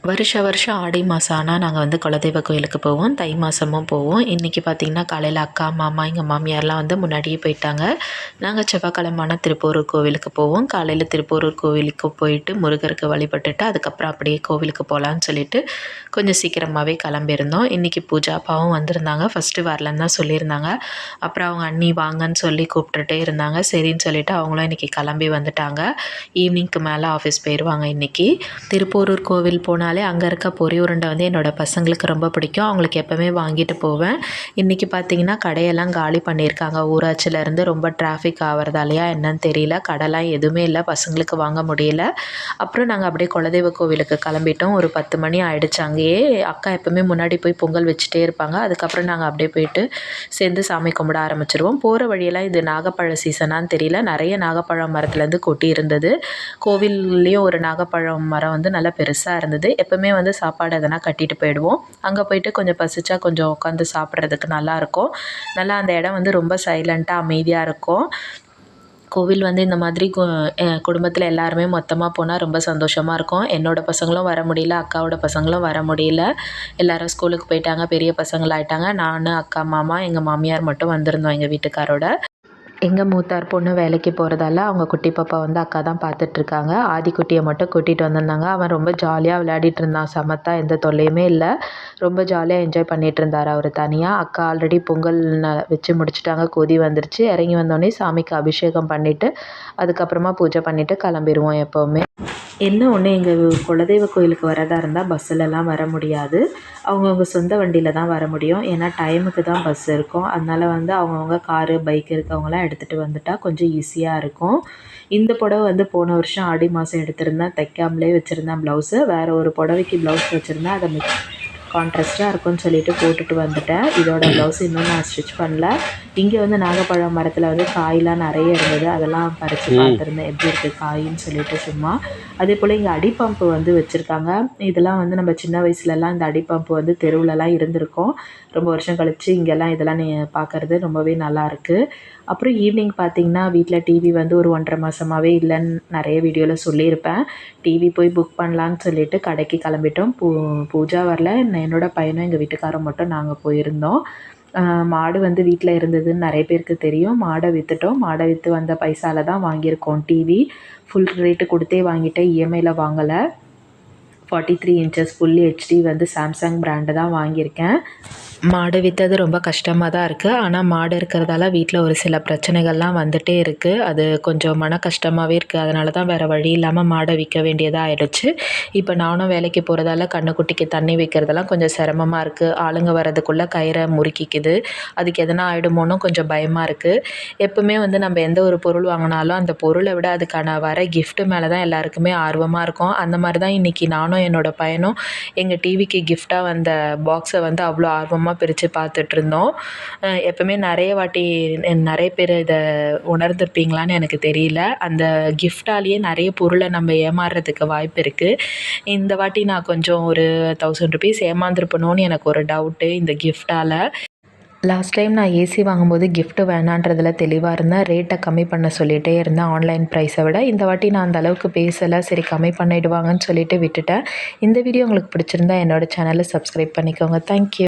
வருஷம் ஆடி மாதம் ஆனால் நாங்கள் வந்து குலதெய்வ கோயிலுக்கு போவோம். தை மாதமும் போவோம். இன்றைக்கி பார்த்திங்கன்னா காலையில் அக்கா, மாமா, எங்கள் மாமியார்லாம் வந்து முன்னாடியே போயிட்டாங்க. நாங்கள் செவ்வாய்க்கிழம ஆனா திருப்போரூர் கோவிலுக்கு போவோம். காலையில் திருப்போரூர் கோவிலுக்கு போயிட்டு முருகருக்கு வழிபட்டுட்டு அதுக்கப்புறம் அப்படியே கோவிலுக்கு போகலான்னு சொல்லிட்டு கொஞ்சம் சீக்கிரமாகவே கிளம்பியிருந்தோம். இன்றைக்கி பூஜா அப்பாவும் வந்திருந்தாங்க. ஃபஸ்ட்டு வரலன்னு தான் சொல்லியிருந்தாங்க. அப்புறம் அவங்க அண்ணி வாங்கன்னு சொல்லி கூப்பிட்டுட்டே இருந்தாங்க. சரின்னு சொல்லிவிட்டு அவங்களும் இன்றைக்கி கிளம்பி வந்துட்டாங்க. ஈவினிங்க்கு மேலே ஆஃபீஸ் போயிடுவாங்க இன்றைக்கி. திருப்போரூர் கோவில் போனாலே அங்கே இருக்க பொரி உருண்டை வந்து என்னோடய பசங்களுக்கு ரொம்ப பிடிக்கும். அவங்களுக்கு எப்போவுமே வாங்கிட்டு போவேன். இன்றைக்கி பார்த்திங்கன்னா கடையெல்லாம் காலி பண்ணியிருக்காங்க. ஊராட்சியிலேருந்து ரொம்ப டிராஃபிக் ஆகிறதாலையா என்னன்னு தெரியல, கடைலாம் எதுவுமே இல்லை, பசங்களுக்கு வாங்க முடியல. அப்புறம் நாங்கள் அப்படியே குலதெய்வ கோவிலுக்கு கிளம்பிட்டோம். ஒரு 10 மணி ஆகிடுச்சு. அங்கேயே அக்கா எப்போவுமே முன்னாடி போய் பொங்கல் வச்சுட்டே இருப்பாங்க. அதுக்கப்புறம் நாங்கள் அப்படியே போயிட்டு சேர்ந்து சாமி கும்பிட ஆரம்பிச்சிருவோம். போகிற வழியெல்லாம் இது நாகப்பழ சீசனான்னு தெரியல, நிறைய நாகப்பழம் மரத்துலேருந்து கொட்டி இருந்தது. கோவில்லேயும் ஒரு நாகப்பழம் மரம் வந்து நல்லா பெருசாக இருந்தது. எப்போவுமே வந்து சாப்பாடு எதனா கட்டிட்டு போயிடுவோம். அங்கே போயிட்டு கொஞ்சம் பசிச்சா கொஞ்சம் உட்காந்து சாப்பிட்றதுக்கு நல்லாயிருக்கும். நல்லா அந்த இடம் வந்து ரொம்ப சைலண்ட்டாக அமைதியாக இருக்கும். கோவில் வந்து இந்த மாதிரி குடும்பத்தில் எல்லாருமே மொத்தமாக போனால் ரொம்ப சந்தோஷமாக இருக்கும். என்னோடய பசங்களும் வர முடியல, அக்காவோட பசங்களும் வர முடியல. எல்லோரும் ஸ்கூலுக்கு போயிட்டாங்க, பெரிய பசங்களாயிட்டாங்க. நான், அக்கா, மாமா, எங்கள் மாமியார் மட்டும் வந்திருந்தோம் எங்கள் வீட்டுக்காரோட. எங்கள் மூத்தார் பொண்ணு வேலைக்கு போகிறதால அவங்க குட்டி பாப்பா வந்து அக்கா தான் பார்த்துட்ருக்காங்க. ஆதிக்குட்டியை மட்டும் கூட்டிகிட்டு வந்திருந்தாங்க. அவன் ரொம்ப ஜாலியாக விளையாடிட்டு இருந்தான். சமத்தா, எந்த தொல்லையுமே இல்லை. ரொம்ப ஜாலியாக என்ஜாய் பண்ணிகிட்டு இருந்தார் அவர் தனியாக. அக்கா ஆல்ரெடி பொங்கல் வச்சு முடிச்சுட்டாங்க. கொதி வந்துருச்சு. இறங்கி வந்தோடனே சாமிக்கு அபிஷேகம் பண்ணிவிட்டு அதுக்கப்புறமா பூஜை பண்ணிவிட்டு கிளம்பிடுவோம் எப்போவுமே. என்ன ஒன்று, எங்கள் குலதெய்வ கோயிலுக்கு வரதா இருந்தால் பஸ்ஸிலலாம் வர முடியாது. அவங்கவுங்க சொந்த வண்டியில் தான் வர முடியும். ஏன்னா டைமுக்கு தான் பஸ் இருக்கும். அதனால் வந்து அவங்கவுங்க காரு, பைக் இருக்கவங்களாம் எடுத்துகிட்டு வந்துட்டால் கொஞ்சம் ஈஸியாக இருக்கும். இந்த புடவை வந்து போன வருஷம் ஆடி மாதம் எடுத்திருந்தேன். தைக்காமலே வச்சுருந்தேன் ப்ளவுஸு. வேறு ஒரு புடவைக்கு ப்ளவுஸ் வச்சுருந்தேன். அதை கான்ட்ராஸ்ட்டாக இருக்கும்னு சொல்லிட்டு போட்டுட்டு வந்துட்டேன். இதோட ப்ளவுஸ் இன்னும் நான் ஸ்டிச் பண்ணல. இங்கே வந்து நாகப்பழம் மரத்தில் வந்து காயெலாம் நிறைய இருந்தது. அதெல்லாம் பறித்து பார்த்துருந்தேன் எப்படி இருக்குது காயின்னு சொல்லிட்டு சும்மா. அதே போல் இங்கே அடிப்பம்பு வந்து வச்சுருக்காங்க. இதெல்லாம் வந்து நம்ம சின்ன வயசுலலாம் இந்த அடிப்பம்பு வந்து தெருவுலலாம் இருந்திருக்கோம். ரொம்ப வருஷம் கழித்து இங்கெல்லாம் இதெல்லாம் பார்க்குறது ரொம்பவே நல்லாயிருக்கு. அப்புறம் ஈவினிங் பார்த்திங்கன்னா வீட்டில் டிவி வந்து ஒரு 1.5 மாதமாகவே இல்லைன்னு நிறைய வீடியோவில் சொல்லியிருப்பேன். டிவி போய் புக் பண்ணலான்னு சொல்லிட்டு கடைக்கு கிளம்பிட்டோம். பூஜா வரல. என்னோடய பையனும் எங்கள் வீட்டுக்காரரும் மட்டும் நாங்கள் போயிருந்தோம். மாடு வந்து வீட்டில் இருந்ததுன்னு நிறைய பேருக்கு தெரியும். மாடை விற்றுட்டோம். மாடை விற்று வந்த பைசாவில் தான் வாங்கியிருக்கோம் டிவி. ஃபுல் ரேட்டு கொடுத்தே வாங்கிட்டேன், இஎம்ஐயில் வாங்கலை. 43 இன்ச்சஸ் ஃபுல் ஹெச்டி வந்து சாம்சங் பிராண்டு தான் வாங்கியிருக்கேன். மாடு விற்றது ரொம்ப கஷ்டமாக தான் இருக்குது. ஆனால் மாடு இருக்கிறதால வீட்டில் ஒரு சில பிரச்சனைகள்லாம் வந்துகிட்டே இருக்குது. அது கொஞ்சம் மன கஷ்டமாகவே இருக்குது. அதனால தான் வேறு வழி இல்லாமல் மாடை விற்க வேண்டியதாக ஆயிடுச்சு. இப்போ நானும் வேலைக்கு போகிறதால கன்றுக்குட்டிக்கு தண்ணி வைக்கிறதெல்லாம் கொஞ்சம் சிரமமாக இருக்குது. ஆளுங்க வர்றதுக்குள்ளே கயிறை முறுக்கிக்குது. அதுக்கு எதனா ஆகிடுமோன்னு கொஞ்சம் பயமாக இருக்குது. எப்போவுமே வந்து நம்ம எந்த ஒரு பொருள் வாங்கினாலும் அந்த பொருளை விட அதுக்கான வர கிஃப்ட்டு மேலே தான் எல்லாருக்குமே ஆர்வமாக இருக்கும். அந்த மாதிரி தான் இன்றைக்கி நானும் என்னோடய பையனும் எங்கள் டிவிக்கு கிஃப்டாக வந்த பாக்ஸை வந்து அவ்வளோ ஆர்வமாக பிரித்து பார்த்துட்ருந்தோம். எப்போவுமே நிறைய பேர் இதை உணர்ந்திருப்பீங்களான்னு எனக்கு தெரியல. அந்த கிஃப்டாலேயே நிறைய பொருளை நம்ம ஏமாறுறதுக்கு வாய்ப்பு இருக்குது. இந்த வாட்டி நான் கொஞ்சம் ஒரு 1000 ருபீஸ் ஏமாந்துருப்பணும்னு எனக்கு ஒரு டவுட்டு இந்த கிஃப்டால். லாஸ்ட் டைம் நான் ஏசி வாங்கும்போது கிஃப்ட்டு வேணான்றதில் தெளிவாக இருந்தேன். ரேட்டை கம்மி பண்ண சொல்லிகிட்டே இருந்தேன் ஆன்லைன் ப்ரைஸை விட. இந்த வாட்டி நான் அந்த அளவுக்கு பேசலை. சரி கம்மி பண்ணிவிடுவாங்கன்னு சொல்லிட்டு விட்டுட்டேன். இந்த வீடியோ உங்களுக்கு பிடிச்சிருந்தா என்னோடய சேனலை சப்ஸ்கிரைப் பண்ணிக்கோங்க. தேங்க்யூ.